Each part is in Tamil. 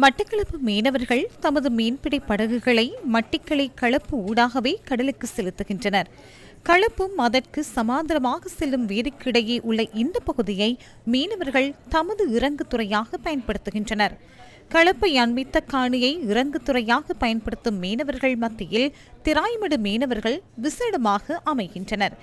மட்டக்களப்பு மீனவர்கள் தமது மீன்பிடி படகுகளை மட்டிக்களை களப்பு ஊடாகவே கடலுக்கு செலுத்துகின்றனர். களப்பும் அதற்கு சமாந்தரமாக செல்லும் வேருக்கிடையே உள்ள இந்த பகுதியை மீனவர்கள் தமது இறங்குதுறையாக பயன்படுத்துகின்றனர். களப்பை அண்மித்த காணியை இறங்குதுறையாக பயன்படுத்தும் மீனவர்கள் மத்தியில் திராய்மடு மீனவர்கள் விசேடமாக அமைகின்றனர்.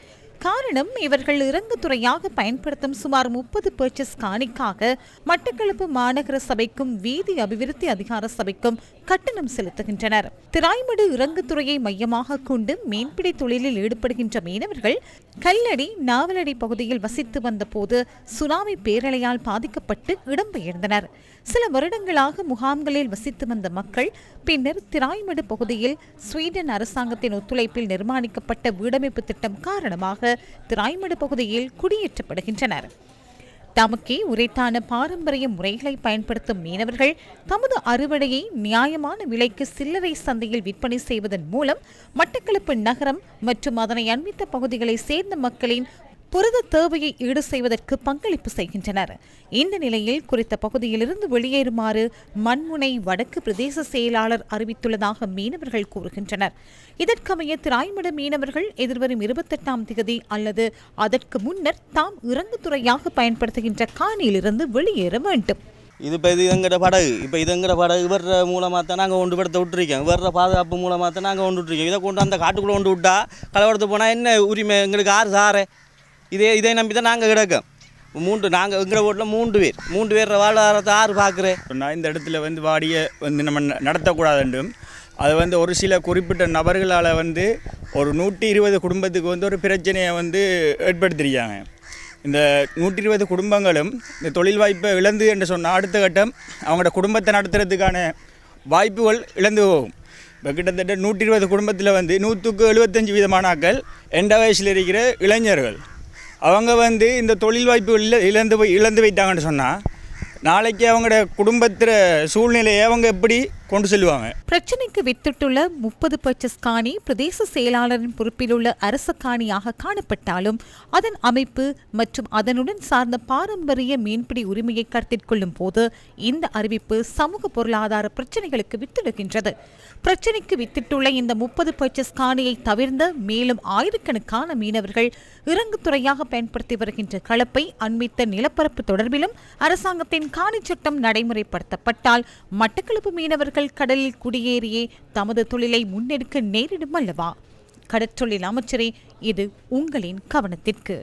காரணம், இவர்கள் இறங்குதுறையாக பயன்படுத்தும் சுமார் 30 பர்ச்சஸ் காணிக்காக மட்டக்களப்பு மாநகர சபைக்கும் வீதி அபிவிருத்தி அதிகார சபைக்கும் கட்டணம் செலுத்துகின்றனர். திராய்மடு இறங்குதுறையை மையமாக கொண்டு மீன்பிடி தொழிலில் ஈடுபடுகின்ற மீனவர்கள் கல்லடி நாவலடி பகுதியில் வசித்து வந்த போது சுனாமி பேரலையால் பாதிக்கப்பட்டு இடம்பெயர்ந்தனர். சில வருடங்களாக முகாம்களில் வசித்து வந்த மக்கள் பின்னர் திராய்மடு பகுதியில் ஸ்வீடன் அரசாங்கத்தின் ஒத்துழைப்பில் நிர்மாணிக்கப்பட்ட வீடமைப்பு திட்டம் காரணமாக திராய்மடு பகுதியில் குடியேற்றப்படுகின்றனர். தமக்கே உரைத்தான பாரம்பரிய முறைகளை பயன்படுத்தும் மீனவர்கள் தமது அறுவடையை நியாயமான விலைக்கு சில்லறை சந்தையில் விற்பனை செய்வதன் மூலம் மட்டக்களப்பு நகரம் மற்றும் அதனை அண்மித்த பகுதிகளை சேர்ந்த மக்களின் புரத தேவையை ஈடு செய்வதற்கு பங்களிப்பு செய்கின்றனர். இந்த நிலையில் குறித்த பகுதியிலிருந்து வெளியேறுமாறு மண்முனை வடக்கு பிரதேச செயலாளர் அறிவித்துள்ளதாக மீனவர்கள் கூறுகின்றனர். இதற்கமைய திராய்மடு மீனவர்கள் எதிர்வரும் 28ஆம் தேதி அல்லது அதற்கு முன்னர் தாம் இறங்குதுறையாக பயன்படுத்துகின்ற காணியிலிருந்து வெளியேற வேண்டும். இது எங்கட படகு இதங்கட படகு வர்ற மூலமாக தான் நாங்கள் கொண்டு படுத்த விட்டுருக்கோம். வர்ற பாதுகாப்பு மூலமாக தான் நாங்கள் கொண்டு விட்டுருக்கோம். இதை கொண்டு அந்த காட்டுக்குள்ளே கொண்டு விட்டா கலவரத்து போனால் என்ன உரிமை எங்களுக்கு ஆறு சாரே? இதை நம்பி தான் நாங்கள் கிடக்கோம். நாங்கள் எங்களை வீட்டில் 3 பேர் வாழ்வாதாரத்தை ஆறு பார்க்குறேன். நான் இந்த இடத்துல வாடியை நம்ம நடத்தக்கூடாதுன்றும் அது ஒரு சில குறிப்பிட்ட நபர்களால் ஒரு 120 குடும்பத்துக்கு ஒரு பிரச்சனையை ஏற்படுத்தியிருக்காங்க. இந்த 120 குடும்பங்களும் இந்த தொழில் வாய்ப்பை இழந்து என்று சொன்னால் அடுத்த கட்டம் அவங்களோட குடும்பத்தை நடத்துறதுக்கான வாய்ப்புகள் இழந்து போகும். இப்போ கிட்டத்தட்ட 120 குடும்பத்தில் 175 வீதமானாக்கள் எண்ட வயசில் இருக்கிற இளைஞர்கள். அவங்க இந்த தொழில் வாய்ப்புகள் இழந்து வைட்டாங்கன்னு சொன்னால் நாளைக்கு அவங்களோட குடும்பத்திற சூழ்நிலையை அவங்க எப்படி கொண்டு செல்வாங்க? பிரச்சினைக்கு வித்திட்டுள்ள 30 பர்ச்சஸ் காணி பிரதேச செயலாளரின் பொறுப்பில் உள்ள அரச காணியாக காணப்பட்டாலும் அதன் அமைப்பு மற்றும் அதனுடன் சார்ந்த பாரம்பரிய மீன்பிடி உரிமையை கருத்தில் கொள்ளும் போது இந்த அறிவிப்பு சமூக பொருளாதார பிரச்சினைகளுக்கு வித்திடுகின்றது. பிரச்சினைக்கு வித்திட்டுள்ள இந்த 30 பர்ச்சஸ் காணியை தவிர்ந்த மேலும் ஆயிரக்கணக்கான மீனவர்கள் இறங்குதுறையாக பயன்படுத்தி வருகின்ற களப்பை அண்மித்த நிலப்பரப்பு தொடர்பிலும் அரசாங்கத்தின் காணி சட்டம் நடைமுறைப்படுத்தப்பட்டால் மட்டக்களப்பு மீனவர்கள் கடலில் குடியேறியே தமது தொழிலை முன்னெடுக்க நேரிடும் அல்லவா? கடற்றொழில் அமைச்சரே, இது உங்களின் கவனத்திற்கு.